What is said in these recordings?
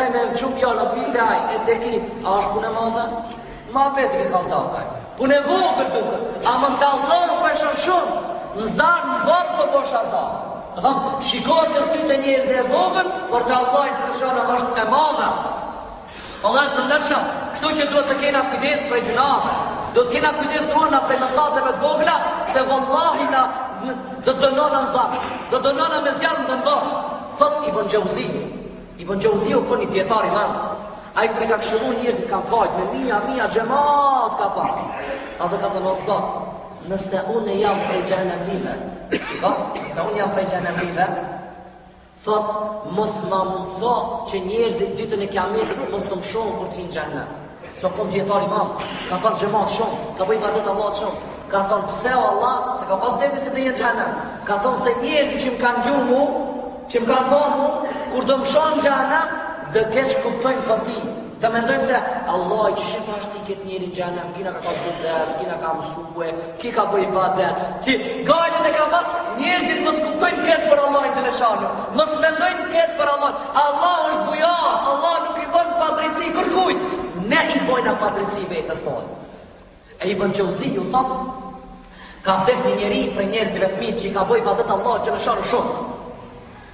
Shtaj me qumë fjallën pite aj, e te ki, a është punë e madhe? Ma peti ki kalcakaj. Punë e vogël duke, a më të allon për shumë, në zarë në vërë të bosha zarë. Shikohet të sytë e njerëzë e vogël, por të allojnë të shonë është e madhe. Allah është të ndërshëm, kështu që duhet të kena kujdes për e gjunave, duhet të kena kujdes të uana për mëkateve të vogla, se vëllahi do dënona në zarë, do dënona me zjarën dhe në vërë. Thot Ibn Gjauzi u një djetari mandë. A i kërë ka këshëru njerëzit kanë kajtë me mija gjemat ka pasë. A dhe ka thënë o Zot, nëse unë jam prej xhenemlive, nëse unë jam prej xhenemlive, thot, mos ma mundëso që njerëzit ditën e kiametit mos të më shumë për të hinë xhenem. So kom djetari mandë, ka pas gjemat shumë, ka bëj ibadet Allah shumë. Ka thonë, pse o Allah, se ka pas deti se të jenë xhenem. Ka thonë se njerëzit që më kanë gjumë mu, që më kanë bërë mu, kur do më shonë xhenem, dhe keq kuptojnë për ti, të mendojnë se Allah i që shqip ashtë i këtë njeri xhenem, kina ka zbudet, kina ka mësue, ki ka bëj ibadet, që gajlën e ka pas, njerëzit mos kuptojnë keq për Allah i të leshanu, mos mendojnë keq për Allah, Allah është bujar, Allah nuk i bën padrejtësi kërkujt, ne i bojna padrejtësi vetës tonë. E Ibn Gjauzi ju thotë, ka vdek një njeri prej njerëzive të mirë që i ka bëj ibadet Allah i të leshanu shumë.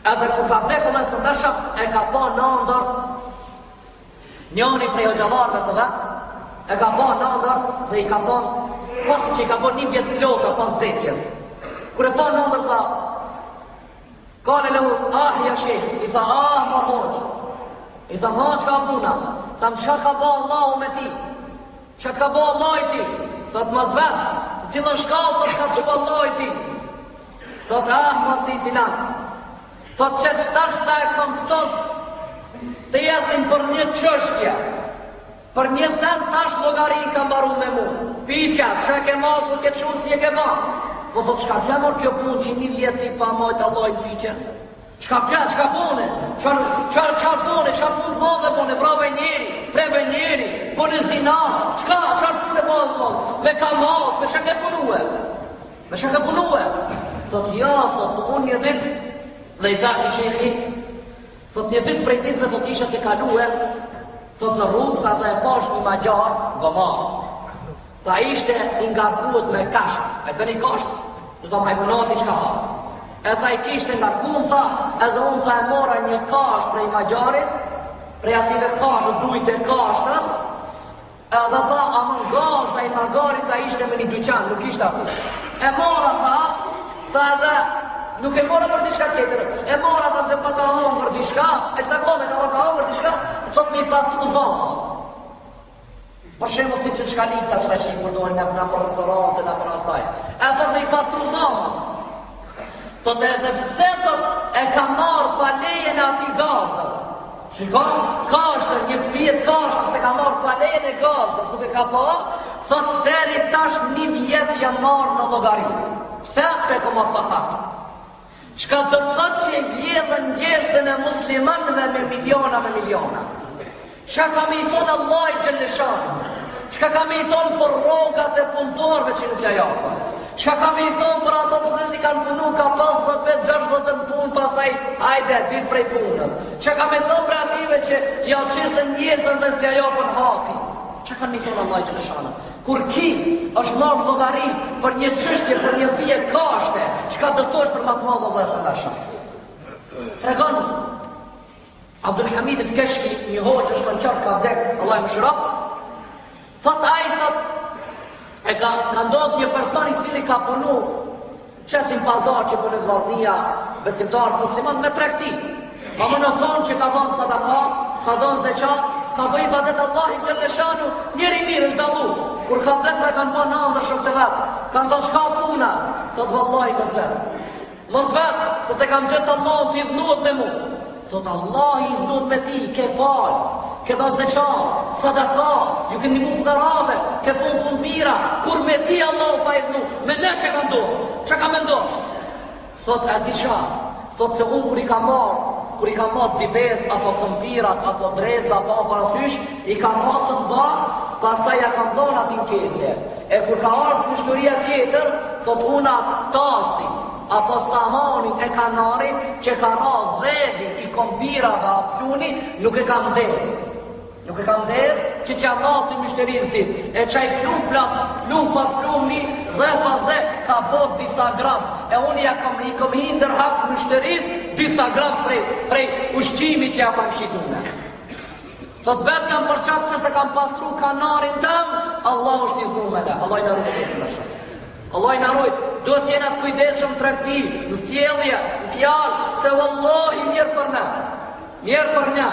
Edhe kur ka vdek Allah të ndërshëm, e ka pa në ndër njëri prej hoxhallarëve të vetë, e ka pa në ndër dhe i ka thonë, pas që i ka po 1 vjet plota pas vdekjes. Kur e pa në ndër, tha, kale lehu, ja shekh, i tha, ma hoq, i tha, hoq ka puna, tha, më çka ka ba Allahu me ti, çka ka ba Allah i ti, thot, mas vetë, cilën shkallë, thot, ka që Allah i ti, thot, ma ti filan, thot që qëtash sa e kom sos të jastin për një qështja, për një sen tash logari i kam baru me mu, pitja, që ke ma, kur ke qu si e ke ma, po thot qka ke mor kjo pun që 1 vjet i pa majt Allah i pitja, qka bone, qar bone, qar pun modhe bone, brave njeri, preve njeri, pune zina, qar pune modhe, me kamat, me që ke punue, thot ja, thot unë një dit, dhe i thak i shekhi, thot një dit prej ditve, thot isha të kalue, thot në rrugë, tha dhe e pash një magjar, gomar. Tha ishte i ngarkuet me kasht, e thëni kasht, du tha majvunati qka ha. E tha i kishte ngarkuet, tha, edhe unë tha e mora një kasht prej magjarit, prej ative kasht, dujt e kashtës, edhe tha, a më gaz dhe i magarit, tha ishte me një dyqan, nuk ishte ati. E mora, tha edhe, nuk e mora për diçka tjetër, e mora ta se pa ta hongër diçka, e sa klome ta ka hongër diçka, e thot me i pas të dhomë. Për shemë si që qkalica që ta që i përdojnë në për restorante, në për asaj, e thot me i pas të dhomë. Thot e dhe pëse thot e ka marrë pa lejen e ati gazdës. Qikon, kashtër, një vjet kashtër se ka marrë pa lejen e gazdës, nuk e ka pa, thot deri tash 1 vjet që marrë në logari. Pse? Se ka marrë pa faktë. Qka do të thot që i vjedhën gjersën e muslimanëve me miliona. Qka ka me i thonë Allah i Gjellëshanë, qka ka me i thonë për rogat e punëtorve që nuk ja japën, qka ka me i thonë për ato të zëndi kanë punu ka 50-60 punë pastaj ajde, dit prej punës, qka ka me i thonë për ative që ja qisën njerësën dhe si ja japën haki, qka ka me i thonë Allah i Gjellëshanë. Kur ki është marrë logari për një qështje, për një vije kashte, qka do të është për matë madhe dhe së ndashëm. Tregon Abdul Hamid el-Keshki, një hoqë është kanë qartë ka vdek, Allah i më shiraf, thot a i thot, e ka ndodhë një person i cili ka punu qesin pazar që për e vllaznia besimtarë muslimat me tregti. Ka më në thonë që ka dhonë sadaka, ka dhonë zeqat, ka bëj ibadet Allahin Gjellëshanu, njeri mirë është dallu. Kur ka vdek dhe kanë po në ndër shok të vetë, kanë thonë shka puna, thot vallahi mos vetë. Mos vetë, thot e kam gjëtë Allahun t'i dhnuat me mu. Thot Allah i dhnuat me ti, ke falë, ke dhonë zeqat, sadaka, ju ke ndimu fukarave, ke pun mira, kur me ti Allah pa i dhnuat, me ne që ka ndohë, që ka me ndohë. Thot e di qa, thot se unë kur i ka marrë bibet, apo këmpirat, apo dreca, apo parasysh, i ka marrë të dha, pastaj ja kam dhonë atin kese. E kur ka ardhë mështuria tjetër, thot una tasi, apo sahanin e kanarit që ka ra dhedi i kompirave a pluni, nuk e kam derë. Nuk e kam derë që që amati mështeris dit. E qaj plum pas plumni dhe pas dhe ka bot disa gram. E unë i kom hinder hak mështeris disa gram prej ushqimi që ja kam shikune. Thot vetë kam përqatë që se kam pastru kanarin tëm, Allah është një zbu me le. Allah i në rujtë të të shumë. Allah i në rujtë. Do të jenat kujdeshëm të rekti, në sjellje, në fjalë, se Wallahi mirë për ne. Mirë për ne.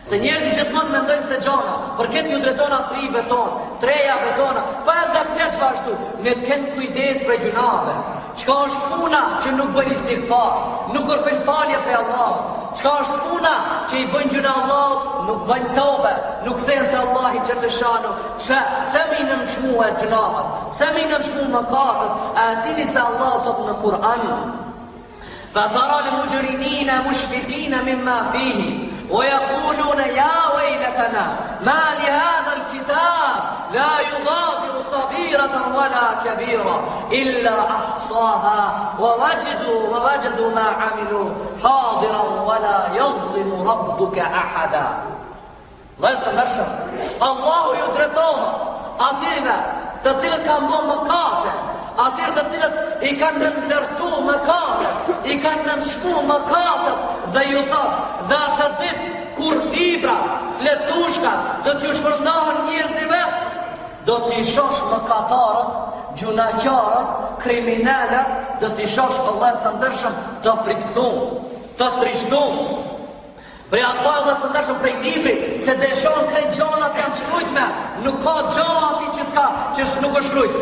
Se njerëzit gjithmonë mendojnë se gjana, për këtë ju drejtona trive tonë, trejave tona, pa edhe pleqva ashtu, ne të kenë kujdes për gjunave. Çka është puna që nuk bëjnë istighfar, nuk kërkojnë falje për Allah. Çka është puna që i bëjnë gjuna Allah, nuk bëjnë tobe, nuk thënë të Allahi Gjellëshanu, që se mi në nëshmua e gjunavat, se mi në nëshmua mëkatët, a dini se Allah thot në Kur'an, فَتَرَى الْمُجْرِمِينَ مُشْفِقِينَ مِمَّا فِيهِ وَيَقُولُونَ يَا وَيْلَتَنَا مَا لِهَذَا الْكِتَابِ لَا يُغَادِرُ صَغِيرَةً وَلَا كَبِيرًا إِلَّا أَحْصَاهَا وَوَجَدُوا مَا عَمِلُوا حَاضِرًا وَلَا يَظْلِمُ رَبُّكَ أَحَدًا. Lësë nërshëm, Allahu ju drejtohet ative të cilët kanë bërë mëkate, atyre të cilët i kanë nënlërsu mëkate, i kanë nënshku mëkate, dhe ju thot, dhe atë dit, kur libra, fletushka, do t'ju shpërndahen njerëzive, do t'i shosh mëkatarët, gjunaqarët, kriminalet, do t'i shosh Allah të ndërshëm të friksun, të trishtun. Prej asaj dhe së të ndërshëm prej libri, se deshon krejt gjonat janë shkrujt me, nuk ka gjona ati që nuk është shkrujt.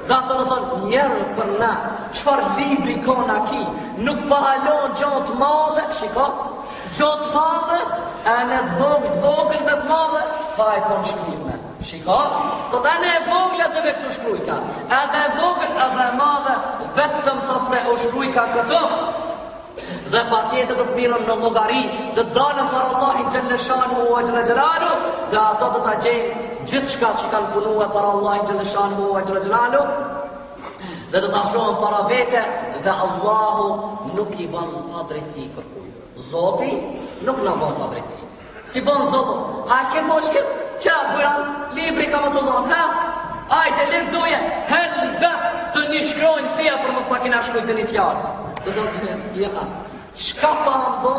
Dhe ato në thonë, njerë për na, qëfar libri ka në ki, nuk pahalon gjotë madhe, shiko, gjotë madhe, e në të vogël me të madhe, pa e konë shkrujt me. Shiko, thot e në e vogële dhe me këtu shkrujka, edhe e vogël edhe e madhe, vetëm thot se o shkrujka këto, dhe pa tjetër do të mirën në llogari, do të dalën për Allahin Gjellëshanu o Gjellëshanu, dhe ato do të gjejnë gjithë shka që kanë punuar për Allahin Gjellëshanu o Gjellëshanu, dhe do të shohën para vete, dhe Allahu nuk i bën padrejtësi kërkuj. Zoti nuk në bën padrejtësi. Si bën Zotu, a ke moshkët që bëran libri ka më të dhonë, ha? Ajde, lexoje, helbe të një shkrojnë tia për mos ma kina shkrujt të një fjallë. Dhe do të ja, qka pa më bo,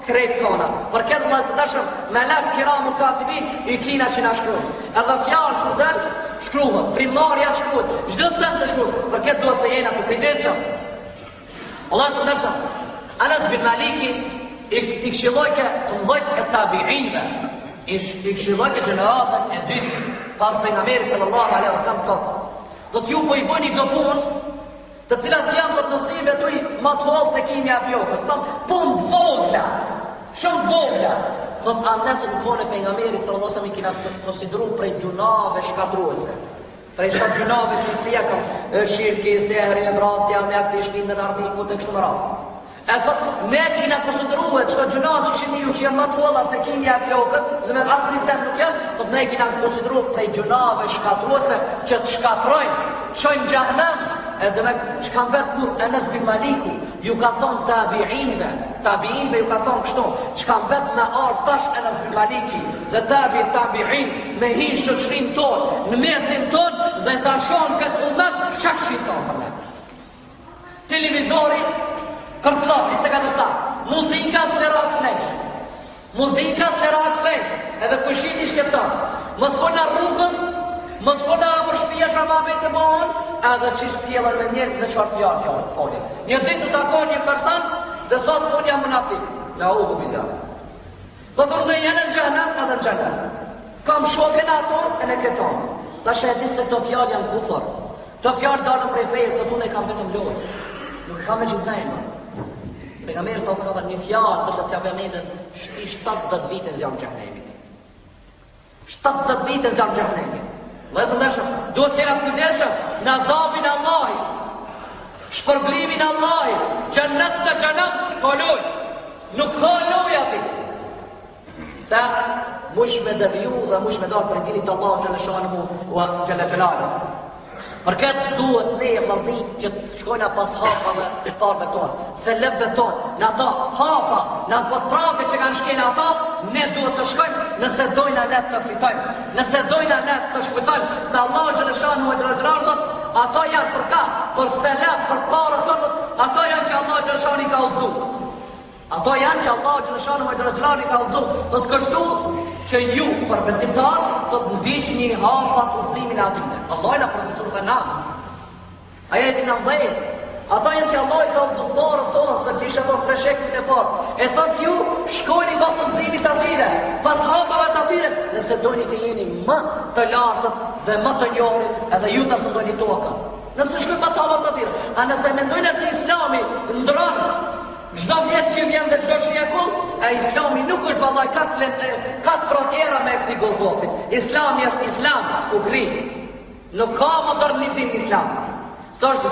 krejt kona. Për këtë dhe të dëshëm, me lek kiramu katibin, i kina që na shkruhet. Edhe fjallë të del, shkruhet, frimarja shkruhet, çdo sen të shkruhet. Për këtë duhet të jena të kujdesëm. Allah të dëshëm, Anas bin Maliki, i këshillojke të mdojt e tabiinve, i këshillojke gjeneratën e dytë, pas pejgamberit sallallahu alaihi wasallam thotë, do t'ju po i bëni do punë, të cilat janë të nësive të i mathuallë se kimi a flokët. Thonë, punë të vogla, shumë vogla. Thotë, anëthën në kone pejgamberit sallallahu alaihi wasallam i kina të konsideru prej gjunave shkatruese. Prej shkat gjunave cilësia kam shirki, sehri, vrasja, me akti shpindën, ardiku, të kështu më radhë. E thotë, ne kina konsideruhe qëto gjunave që këshin ju që janë mathualla se kimi a flokët, dhe me asë një sen nuk janë, thotë, ne kina konsideru prej gjunave shkatruese që të shkatrojnë, qojnë gjahnem. Edhe me që kam vetë kur Enes bin Maliku ju ka thonë tabiinve ju ka thonë kështu, që kam vetë me arë tash Enes bin Maliki dhe tabiin me hinë shoqërinë tonë, në mesin tonë dhe ta shonë këtë umet që këshin tonë për me. Televizori, kërclon, 24 sa, muzika s'lerat flesh, edhe kushin i shqetson, mos kona rrugës, mos kona më shpia shamame të bohën, edhe që sjellën me njerëz dhe çfarë fjalë folin. Një ditë të takon një person dhe thotë unë jam munafik. Na'udhu billah. Thotë unë janë në xhenem, edhe në xhenem. Kam shokën ato e në këton. Tash e di se këto fjalë janë kufër. Këto fjalë dalën prej fesë, thotë unë kam vetëm lojë. Nuk kam me gjithësajnë. Pejgamberi sa ka thënë një fjalë, është se Muhamedit 70 vite zjam xhenemit. 70 vite zjam xhenemit. Vëllezër të ndershëm, duhet të jena të kujdesshëm në azabin e Allahit, shpërblimin e Allahit, xhennet të xhenem, s'ka lojë, nuk ka lojë aty. Sa mush me deviju dhe mush me dalë për dinit Allah Gjellëshanu wa Gjellë Gjellalu. Për këtë duhet ne vllazni që të shkojnë pas hapave të parëve tonë, selefëve tonë, në ato hapa, në ato trape që kanë shkel ata, ne duhet të shkojnë nëse dojna ne të fitojnë, nëse dojna ne të shpëtojnë, se Allahu xhaleshanu ve xhaleshanu ato janë për ka, për selef, për parët tonë, ato janë që Allahu xhaleshanu ka udhëzuar. Ato janë që Allahu xhaleshanu ve xhaleshanu ka udhëzuar, do të kështu që ju për besimtar do të ndiqni hapat udhëzimin atyre. Allah na përshëndetur ka nam. Ajeti në mbej. Ato janë që Allah i ka udhëzuar tonë, së të kishë ato 3 shekujt e parë. E thot ju, shkojni pas udhëzimit atyre, pas hapave të atyre, nëse dojni të jeni më të lartët dhe më të njohurit, edhe ju të së ndojni toka. Nëse shkojni pas hapave të atyre, a nëse mendojnë se Islami ndronë çdo vjet që vjen dhe çdo shekull, e Islami nuk është vallaj kat frontiera me këtë Gozofit. Islami është Islam, u gri. Nuk ka modernizim Islam. Sa është